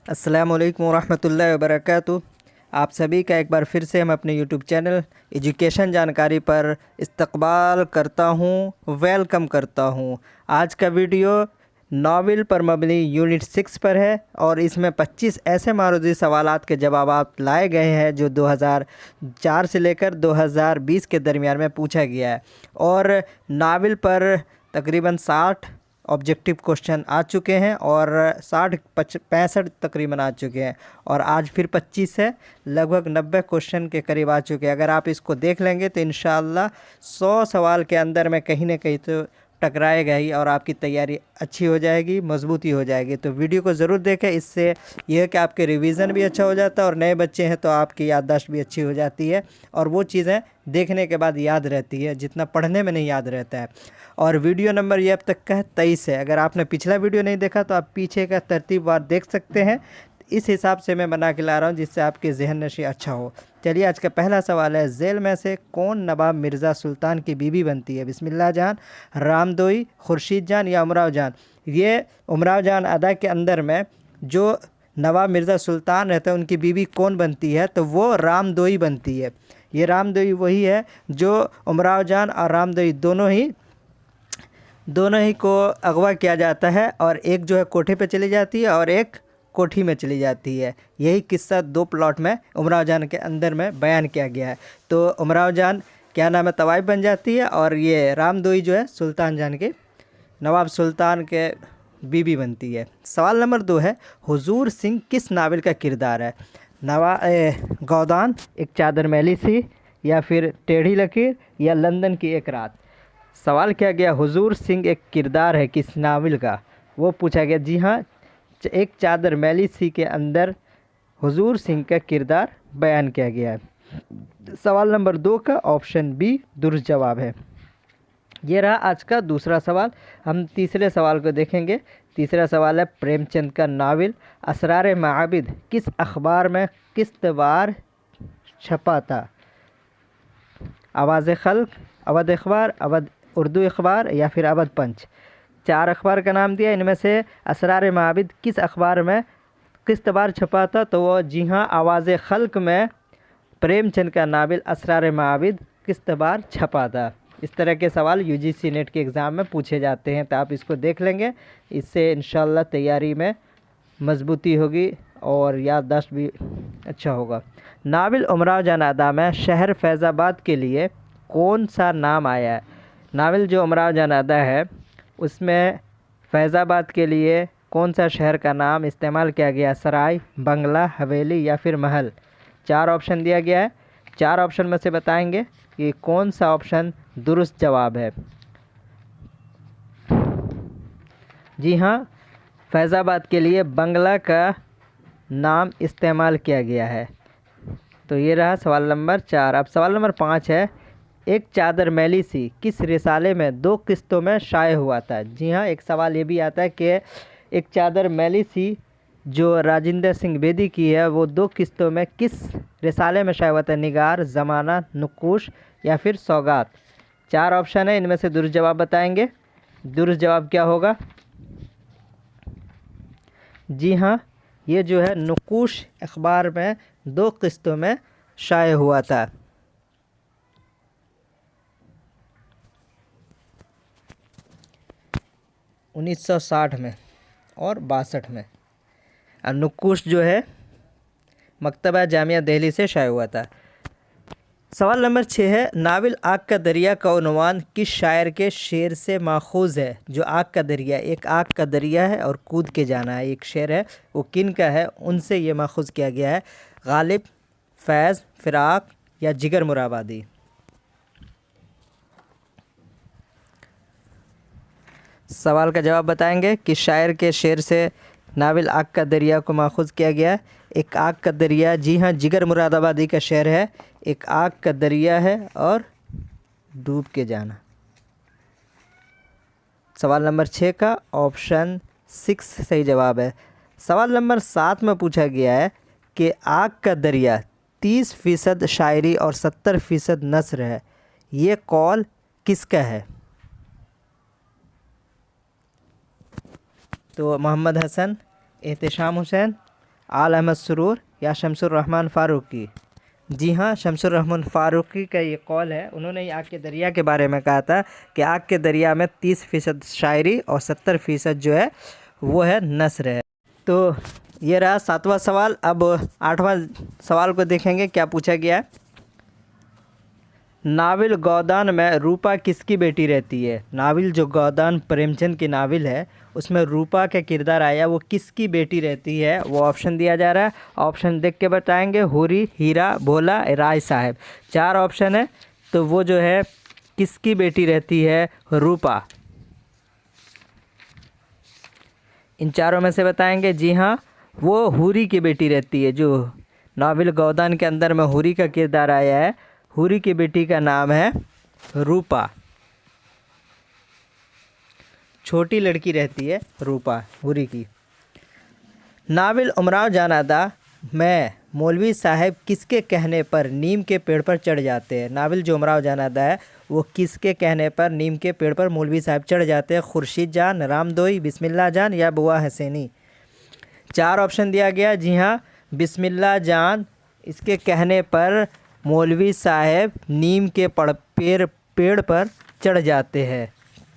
अस्सलामु अलैकुम वरहमतुल्लाहि वबरकातुहू। आप सभी का एक बार फिर से हम अपने यूट्यूब चैनल एजुकेशन जानकारी पर इस्तकबाल करता हूँ, वेलकम करता हूँ। आज का वीडियो नावल पर मबनी यूनिट 6 पर है और इसमें 25 ऐसे मारूदी सवालात के जवाब लाए गए हैं जो 2004 से लेकर 2020 के दरमियान में पूछा गया है। और नावल पर तकरीबन 60 ऑब्जेक्टिव क्वेश्चन आ चुके हैं और 65 तकरीबन आ चुके हैं और आज फिर 25 है, लगभग 90 क्वेश्चन के करीब आ चुके हैं। अगर आप इसको देख लेंगे तो इंशाअल्लाह 100 सवाल के अंदर में कहीं ना कहीं तो टकराएगा ही और आपकी तैयारी अच्छी हो जाएगी, मजबूती हो जाएगी। तो वीडियो को ज़रूर देखें, इससे यह है कि आपके रिवीजन भी अच्छा हो जाता है और नए बच्चे हैं तो आपकी याददाश्त भी अच्छी हो जाती है और वो चीज़ें देखने के बाद याद रहती है जितना पढ़ने में नहीं याद रहता है। और वीडियो नंबर ये अब तक का है 23 है। अगर आपने पिछला वीडियो नहीं देखा तो आप पीछे का तरतीबवार देख सकते हैं। इस हिसाब से मैं बना के ला रहा हूँ जिससे आपके जहन नशी अच्छा हो। चलिए आज का पहला सवाल है, झेल में से कौन नवाब मिर्ज़ा सुल्तान की बीवी बनती है? बिस्मिल्लाह जान, रामदोई, खुर्शीद जान या उमराव जान। ये उमराव जान अदा के अंदर में जो नवाब मिर्ज़ा सुल्तान रहते हैं उनकी बीवी कौन बनती है? तो वो रामदोई बनती है। ये रामदोई वही है जो उमराव जान और रामदोई दोनों ही को अगवा किया जाता है और एक जो है कोठे पे चली जाती है और एक कोठी में चली जाती है। यही किस्सा दो प्लॉट में उमराव जान के अंदर में बयान किया गया है। तो उमराव जान क्या नाम है तवाइफ बन जाती है और ये रामदोई जो है सुल्तान जान के नवाब सुल्तान के बीबी बनती है। सवाल नंबर 2 है, हुजूर सिंह किस नावल का किरदार है? गौदान, एक चादर मैली सी, या फिर टेढ़ी लकीर, या लंदन की एक रात। सवाल किया गया हुजूर सिंह एक किरदार है किस नावल का, वो पूछा गया। जी हाँ, एक चादर मैली सी के अंदर हुजूर सिंह का किरदार बयान किया गया है। सवाल नंबर 2 का ऑप्शन बी दुरुस्त जवाब है। ये रहा आज का दूसरा सवाल। हम तीसरे सवाल को देखेंगे। तीसरा सवाल है, प्रेमचंद का नावल असरार माबिद किस अखबार में किस्तवार छपा था? आवाज़ खल्क, अवध अखबार, अवध उर्दू अखबार, या फिर अवध पंच। 4 अखबार का नाम दिया, इनमें से असरार माबिद किस अखबार में किस्तवार छपा था? तो वो जी हाँ, आवाज़ खल्क में प्रेमचंद का नावल असरार माबिद किस्तवार छपा था। इस तरह के सवाल यूजीसी नेट के एग्ज़ाम में पूछे जाते हैं, तो आप इसको देख लेंगे। इससे इंशाल्लाह तैयारी में मजबूती होगी और याददाश्त भी अच्छा होगा। नावल उमराव जान अदा में शहर फैज़ाबाद के लिए कौन सा नाम आया है? नावल जो उमराव जान अदा है उसमें फैज़ाबाद के लिए कौन सा शहर का नाम इस्तेमाल किया गया? सराय, बंगला, हवेली, या फिर महल। 4 ऑप्शन दिया गया है। 4 ऑप्शन में से बताएंगे कि कौन सा ऑप्शन दुरुस्त जवाब है। जी हाँ, फैज़ाबाद के लिए बंगला का नाम इस्तेमाल किया गया है। तो ये रहा सवाल नंबर 4। अब सवाल नंबर 5 है, एक चादर मैली सी किस रिसाले में 2 किस्तों में शाये हुआ था? जी हाँ, एक सवाल ये भी आता है कि एक चादर मैली सी जो राजिंदर सिंह बेदी की है वो 2 किस्तों में किस रिसाले में शाये हुआ था? निगार, ज़माना, नुकूश, या फिर सौगात। 4 ऑप्शन है, इनमें से दुरुस्त जवाब बताएंगे। दुरुस्त जवाब क्या होगा? जी हाँ, ये जो है नुकूश अखबार में 2 किस्तों में शाये हुआ था। 1960 में और 62 में। और नुकूश जो है मकतबा जामिया दिल्ली से शाये हुआ था। सवाल नंबर 6 है, नावल आग का दरिया का उन्वान किस शायर के शेर से माखूज है? जो आग का दरिया, एक आग का दरिया है और कूद के जाना है, एक शेर है, वो किन का है? उनसे ये माखूज किया गया है। गालिब, फैज़, फ़िराक, या जिगर मुराबादी। सवाल का जवाब बताएंगे कि शायर के शेर से नावल आग का दरिया को माखूज किया गया है। एक आग का दरिया, जी हाँ, जिगर मुरादाबादी का शेर है। एक आग का दरिया है और डूब के जाना। सवाल नंबर 6 का ऑप्शन 6 सही जवाब है। सवाल नंबर 7 में पूछा गया है कि आग का दरिया 30% शायरी और 70% नस्र है, ये कौल किसका है? तो मोहम्मद हसन, एहतिशाम हुसैन, आल अहमद सुरूर या शमसुर रहमान फ़ारूकी? जी हाँ, शमसुर रहमान फ़ारूकी का ये कौल है। उन्होंने ही आग के दरिया के बारे में कहा था कि आग के दरिया में 30% शायरी और 70% जो है वो है नस्र है। तो ये रहा 7वां सवाल। अब 8वां सवाल को देखेंगे क्या पूछा गया है। नाविल गोदान में रूपा किसकी बेटी रहती है? नाविल जो गोदान प्रेमचंद की नाविल है उसमें रूपा का किरदार आया, वो किसकी बेटी रहती है? वो ऑप्शन दिया जा रहा है, ऑप्शन देख के बताएंगे। हुरी, हीरा, भोला, राय साहब। 4 ऑप्शन है, तो वो जो है किसकी बेटी रहती है? रूपा। इन चारों में से बताएंगे। जी हाँ, वो हुरी की बेटी रहती है। जो नाविल गोदान के अंदर में हुरी का किरदार आया है, हुरी की बेटी का नाम है रूपा। छोटी लड़की रहती है रूपा, हुरी की। नाविल उमराव जान अदा में मौलवी साहब किसके कहने पर नीम के पेड़ पर चढ़ जाते हैं? नाविल जो उमराव जान अदा है वो किसके कहने पर नीम के पेड़ पर मौलवी साहब चढ़ जाते हैं? खुर्शीद जान, रामदोई, बिस्मिल्लाह जान या बुआ हसैनी? 4 ऑप्शन दिया गया। जी हाँ, बिस्मिल्लाह जान इसके कहने पर मौलवी साहब नीम के पेड़ पर चढ़ जाते हैं।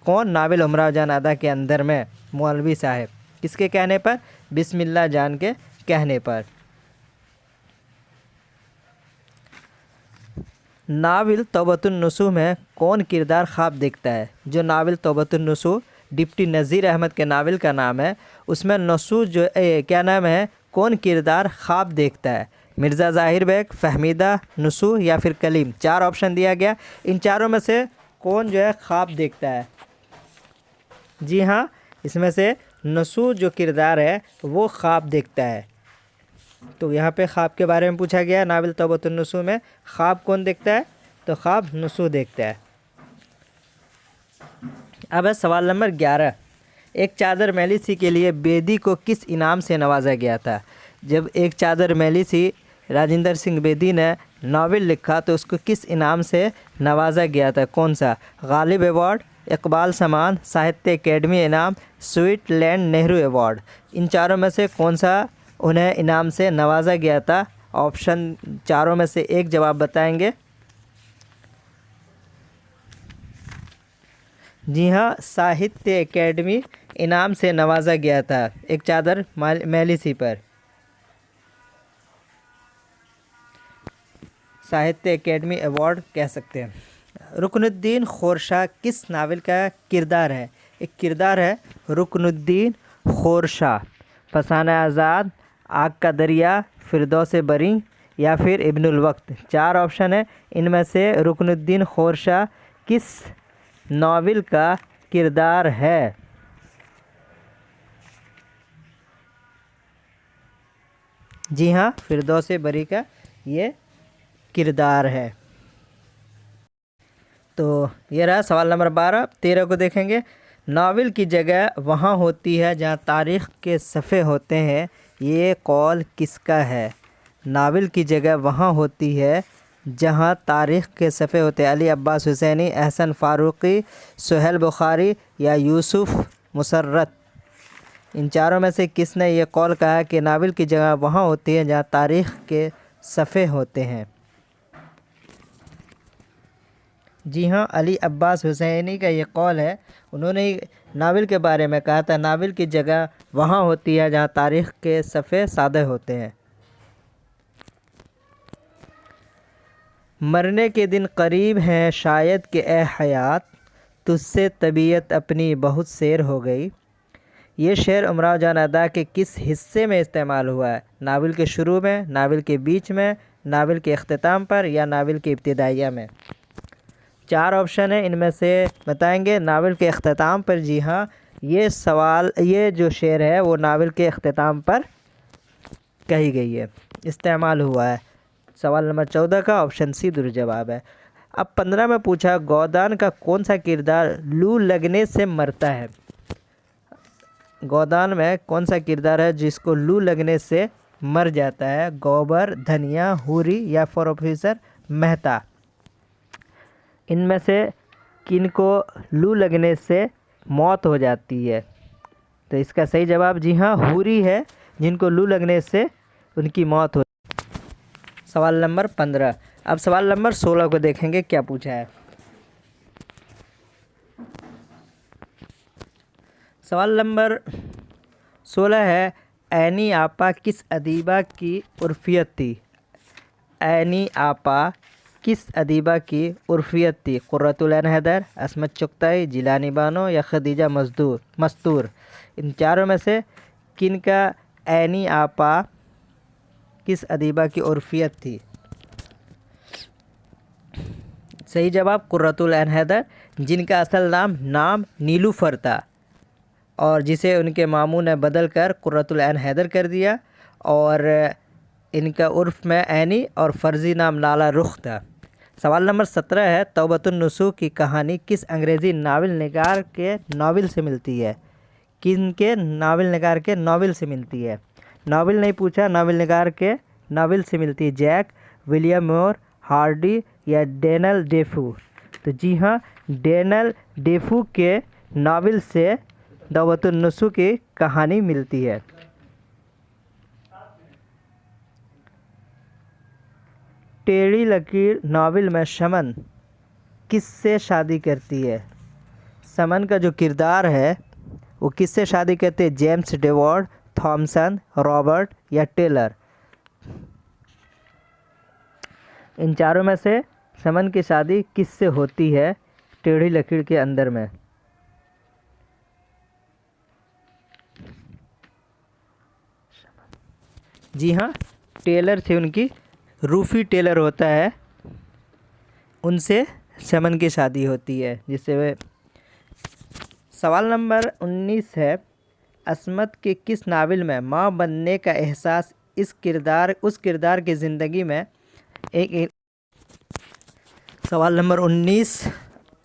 कौन? नाविल उमराव जान अदा के अंदर में मौलवी साहब किसके कहने पर? बिस्मिल्लाह जान के कहने पर। नाविल तौबतुन नसूह में कौन किरदार ख्वाब देखता है? जो नाविल तौबतुन नसूह डिप्टी नज़ीर अहमद के नाविल का नाम है, उसमें नसूह जो क्या नाम है, कौन किरदार ख्वाब देखता है? मिर्ज़ा ज़ाहिर बेग, फ़हमीदा, नसूह या फिर कलीम? 4 ऑप्शन दिया गया। इन चारों में से कौन जो है ख्वाब देखता है? जी हाँ, इसमें से नसूह जो किरदार है वो ख्वाब देखता है। तो यहाँ पे ख्वाब के बारे में पूछा गया। नाविल तौबतुन नसूह में ख्वाब कौन देखता है? तो ख्वाब नसूह देखता है। अब है सवाल नंबर 11। एक चादर मैली सी के लिए बेदी को किस इनाम से नवाजा गया था? जब एक चादर मैली सी राजेंद्र सिंह बेदी ने नावल लिखा तो उसको किस इनाम से नवाजा गया था? कौन सा? गालिब अवार्ड, इकबाल सम्मान, साहित्य अकेडमी इनाम, स्विट्ज़रलैंड नेहरू अवार्ड? इन चारों में से कौन सा उन्हें इनाम से नवाजा गया था? ऑप्शन चारों में से एक जवाब बताएंगे। जी हाँ, साहित्य अकेडमी इनाम से नवाजा गया था एक चादर मैली सी पर। साहित्य अकेडमी अवार्ड कह सकते हैं। रुकनुद्दीन खोरशा किस नावल का किरदार है? एक किरदार है रुकनुद्दीन खोरशा। फसाना आज़ाद, आग का दरिया, फिरदौस बरी या फिर इब्नुल वक्त? 4 ऑप्शन है, इनमें से रुकनुद्दीन खोरशा किस नावल का किरदार है? जी हाँ, फिरदौस बरी का ये किरदार है। तो ये रहा सवाल नंबर 12। 13 को देखेंगे। नावल की जगह वहाँ होती है जहाँ तारीख़ के सफ़े होते हैं, ये कौल किसका है? नावल की जगह वहाँ होती है जहाँ तारीख़ के सफ़े होते हैं। अली अब्बास हुसैनी, एहसन फ़ारूक़ी, सुहेल बुखारी या यूसुफ़ मुसर्रत? इन चारों में से किसने ये कौल कहा कि नावल की जगह वहाँ होती है जहाँ तारीख़ के सफ़े होते हैं? जी हाँ, अली अब्बास हुसैनी का ये कौल है। उन्होंने नावल के बारे में कहा था नावल की जगह वहाँ होती है जहाँ तारीख़ के सफ़े सादे होते हैं। मरने के दिन करीब हैं शायद कि ए हयात, तुझसे तबीयत अपनी बहुत सैर हो गई। ये शेर उमराव जान अदा के किस हिस्से में इस्तेमाल हुआ है? नावल के शुरू में, नावल के बीच में, नावल के अख्ताम पर या नावल के इब्तिदाइया में? 4 ऑप्शन है, इनमें से बताएंगे। नावल के अख्ताम पर। जी हाँ, ये जो शेर है वो नावल के अख्ताम पर कही गई है, इस्तेमाल हुआ है। सवाल नंबर 14 का ऑप्शन सी दुरुस्त जवाब है। अब 15 में पूछा गोदान का कौन सा किरदार लू लगने से मरता है? गोदान में कौन सा किरदार है जिसको लू लगने से मर जाता है? गोबर, धनिया, हुरी या प्रोफेसर मेहता? इनमें से किनको लू लगने से मौत हो जाती है? तो इसका सही जवाब जी हाँ हुरी है, जिनको लू लगने से उनकी मौत हो। सवाल नंबर 15। अब सवाल नंबर 16 को देखेंगे क्या पूछा है। सवाल नंबर 16 है, ऐनी आपा किस अदीबा की उर्फियत थी? ऐनी आपा किस अदीबा की उर्फियत थी? कुर्रतुल ऐन हैदर, अस्मत चुगताई, जिलानी बानो या खदीजा मस्तूर। इन चारों में से किन का ऐनी आपा किस अदीबा की उर्फियत थी? सही जवाब कुर्रतुल ऐन हैदर, जिनका असल नाम नीलूफर था और जिसे उनके मामू ने बदल कर कुर्रतुल ऐन हैदर कर दिया, और इनका उर्फ में ऐनी और फ़र्ज़ी नाम लाला रुख था। सवाल नंबर 17 है, तौबतुन नुसूह की कहानी किस अंग्रेज़ी नावल निगार के नावल से मिलती है? किन के नावल निगार के नावल से मिलती है? नावल नहीं पूछा, नावल निगार के नावल से मिलती है। जैक, विलियम मोर, हार्डी या डेनल डेफू? तो जी हाँ, डेनल डेफू के नावल से तौबतुन नुसूह की कहानी मिलती है। टेढ़ी लकीर नावल में शमन किससे शादी करती है? समन का जो किरदार है वो किससे शादी करते हैं? जेम्स डेवॉर्ड, थॉमसन, रॉबर्ट या टेलर? इन चारों में से समन की शादी किससे होती है टेढ़ी लकीर के अंदर में? जी हाँ, टेलर से, उनकी रूफी टेलर होता है, उनसे शमन की शादी होती है जिससे वे। सवाल नंबर 19 है, अस्मत के किस नावल में माँ बनने का एहसास उस किरदार की ज़िंदगी में एक। सवाल नंबर 19,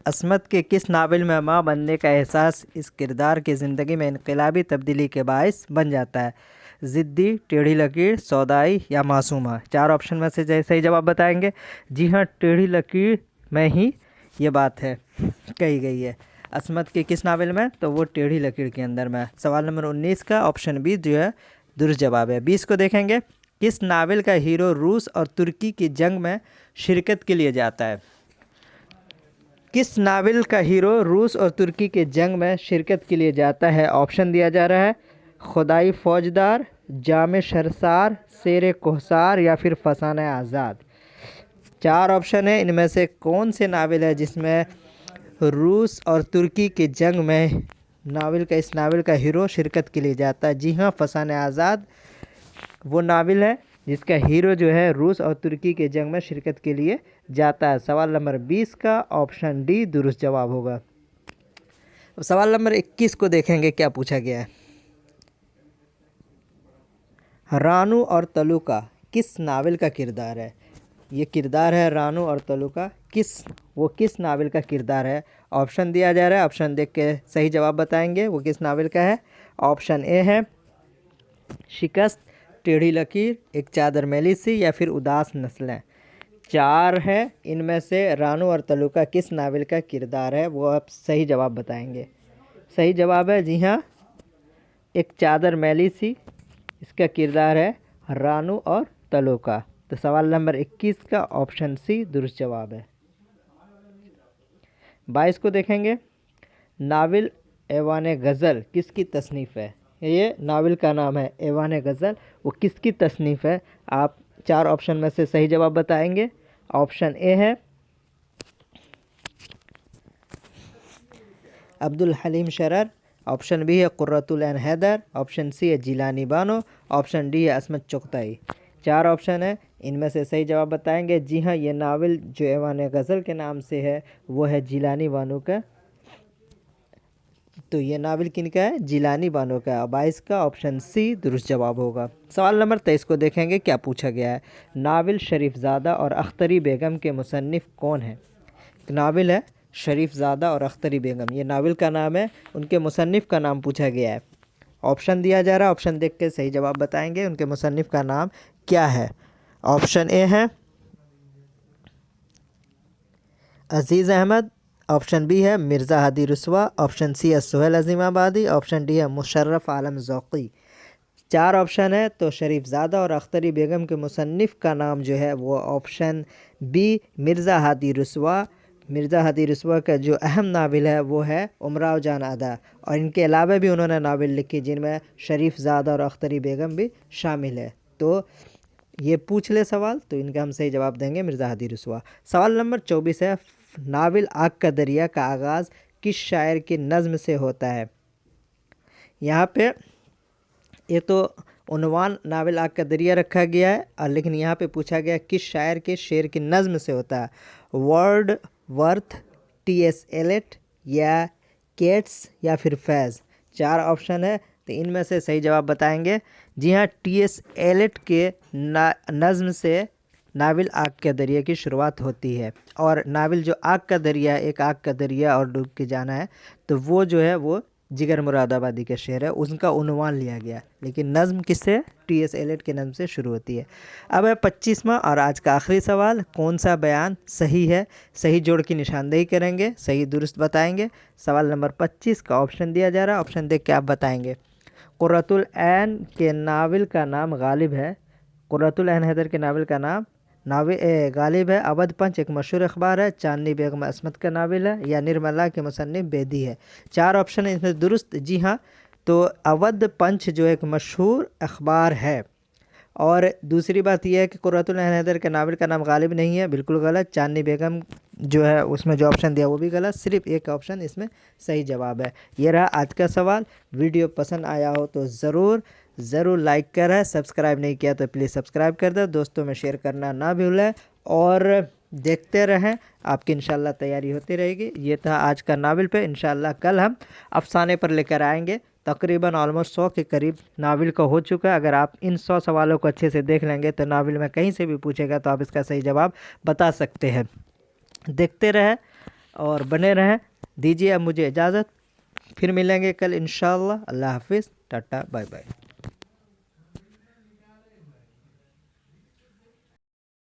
अस्मत के किस नावल में माँ बनने का एहसास इस किरदार की ज़िंदगी में इनकलाबी तब्दीली के बायस बन जाता है? ज़िद्दी, टेढ़ी लकीर, सौदाई या मासूमा? 4 ऑप्शन में से सही जवाब बताएंगे। जी हाँ, टेढ़ी लकीर में ही ये बात है कही गई है। अस्मत के किस नावल में? तो वो टेढ़ी लकीर के अंदर में। सवाल नंबर 19 का ऑप्शन बी जो है दुरुस्त जवाब है। 20 को देखेंगे, किस नावल का हीरो रूस और तुर्की की जंग में शिरकत के लिए जाता है? किस नावल का हीरो रूस और तुर्की के जंग में शिरकत के लिए जाता है? ऑप्शन दिया जा रहा है, खुदाई फौजदार, जामे शरसार, शेर कोहसार या फिर फसाना आज़ाद। 4 ऑप्शन है, इनमें से कौन से नावल है जिसमें रूस और तुर्की के जंग में इस नावल का हीरो शिरकत के लिए जाता है? जी हाँ, फसाना आज़ाद वो नावल है जिसका हीरो जो है रूस और तुर्की के जंग में शिरकत के लिए जाता है। सवाल नंबर 20 का ऑप्शन डी दुरुस्त जवाब होगा। सवाल नंबर 21 को देखेंगे क्या पूछा गया है। रानू और तलुका किस नावल का किरदार है? ये किरदार है रानू और तलुका, किस नावल का किरदार है? ऑप्शन दिया जा रहा है, ऑप्शन देख के सही जवाब बताएंगे वो किस नावल का है। ऑप्शन ए है शिकस्त, टेढ़ी लकीर, एक चादर मैली सी या फिर उदास नस्लें। 4 है, इनमें से रानू और तलुका किस नावल का किरदार है वो आप सही जवाब बताएंगे। सही जवाब है जी हाँ, एक चादर मैली सी, इसका किरदार है रानू और तलुका। तो सवाल नंबर 21 का ऑप्शन सी दुरुस्त जवाब है। 22 को देखेंगे, नावल ऐवान गज़ल किसकी तसनीफ़ है? ये नावल का नाम है ऐवान गज़ल, वो किसकी तसनीफ़ है? आप 4 ऑप्शन में से सही जवाब बताएंगे। ऑप्शन ए है अब्दुल हलीम शरर, ऑप्शन बी है कुर्रतुल ऐन हैदर, ऑप्शन सी है जिलानी बानो, ऑप्शन डी है अस्मत चुगताई। 4 ऑप्शन है, इनमें से सही जवाब बताएंगे। जी हाँ, ये नावल जो ऐवान गज़ल के नाम से है वो है जिलानी बानो का। तो ये नावल किनका है? जिलानी बानो का। 22 का ऑप्शन सी दुरुस्त जवाब होगा। सवाल नंबर 23 को देखेंगे क्या पूछा गया है। नावल शरीफज़ादा और अख्तरी बेगम के मुसन्निफ़ कौन है? नावल है शरीफज़ादा और अख्तरी बेगम, ये नावल का नाम है, उनके मुसन्निफ़ का नाम पूछा गया है। ऑप्शन दिया जा रहा है, ऑप्शन देख के सही जवाब बताएंगे उनके मुसन्निफ़ का नाम क्या है। ऑप्शन ए है अज़ीज़ अहमद, ऑप्शन बी है मिर्ज़ा हादी रुस्वा, ऑप्शन सी है सुहेल अज़ीम आबादी, ऑप्शन डी है मुशर्रफ आलम ज़ौक़ी। 4 ऑप्शन है, तो शरीफज़ादा और अख्तरी बेगम के मुसन्निफ़ का नाम जो है वो ऑप्शन बी मिर्ज़ा हादी रुस्वा। मिर्ज़ा हादी रुस्वा का जो अहम नावल है वो है उमराव जान अदा, और इनके अलावा भी उन्होंने नावल लिखी जिनमें शरीफज़ादा और अख्तरी बेगम भी शामिल है। तो ये पूछ ले सवाल, तो इनका हम सही जवाब देंगे मिर्ज़ा हादी रुस्वा। सवाल नंबर 24 है, नावल आग का दरिया का आगाज़ किस शायर की नज़्म से होता है। यहाँ पे ये तो उन्वान नावल आग का दरिया रखा गया है, और लेकिन यहाँ पे पूछा गया किस शायर के शेर की नज़्म से होता है। Wordsworth, T.S.. एलियट या केट्स या फिर फैज़। 4 ऑप्शन है, तो इनमें से सही जवाब बताएंगे। जी हाँ, टी.एस. एलियट के नज़्म से नावल आग के दरिया की शुरुआत होती है। और नावल जो आग का दरिया, एक आग का दरिया और डूब के जाना है, तो वो जो है वो जिगर मुरादाबादी का शेर है, उनका उन्वान लिया गया, लेकिन नज़्म किससे, टी.एस. एलियट के नज़्म से शुरू होती है। अब है 25वां और आज का आखिरी सवाल, कौन सा बयान सही है। सही जोड़ की निशानदेही करेंगे, सही दुरुस्त बताएंगे। सवाल नंबर 25 का ऑप्शन दिया जा रहा है, ऑप्शन देख के आप बताएंगे। कुर्रतुल ऐन के नावल का नाम गालिब है। कुर्रतुल ऐन हैदर के नावल का नाम गालिब है। अवध पंच एक मशहूर अखबार है। चांदनी बेगम असमत का नावल है, या निर्मला के मुसन्निफ बेदी है। 4 ऑप्शन है इसमें दुरुस्त। जी हाँ, तो अवध पंच जो एक मशहूर अखबार है। और दूसरी बात यह है कि कुर्रतुल ऐन हैदर के नावल का नाम गालिब नहीं है, बिल्कुल गलत। चांदनी बेगम जो है उसमें जो ऑप्शन दिया वो भी गलत, सिर्फ एक ऑप्शन इसमें सही जवाब है। ये रहा आज का सवाल। वीडियो पसंद आया हो तो ज़रूर लाइक करें, सब्सक्राइब नहीं किया तो प्लीज़ सब्सक्राइब कर दो, दोस्तों में शेयर करना ना भूलें, और देखते रहें, आपकी इंशाल्लाह तैयारी होती रहेगी। ये था आज का नावल पे। इंशाल्लाह कल हम अफसाने पर लेकर आएंगे। तकरीबन ऑलमोस्ट 100 के करीब नावल का हो चुका है। अगर आप इन 100 सवालों को अच्छे से देख लेंगे तो नावल में कहीं से भी पूछेगा तो आप इसका सही जवाब बता सकते हैं। देखते रहें और बने रहें। दीजिए अब मुझे इजाज़त, फिर मिलेंगे कल इंशाल्लाह। अल्लाह हाफिज़, टाटा बाय बाय।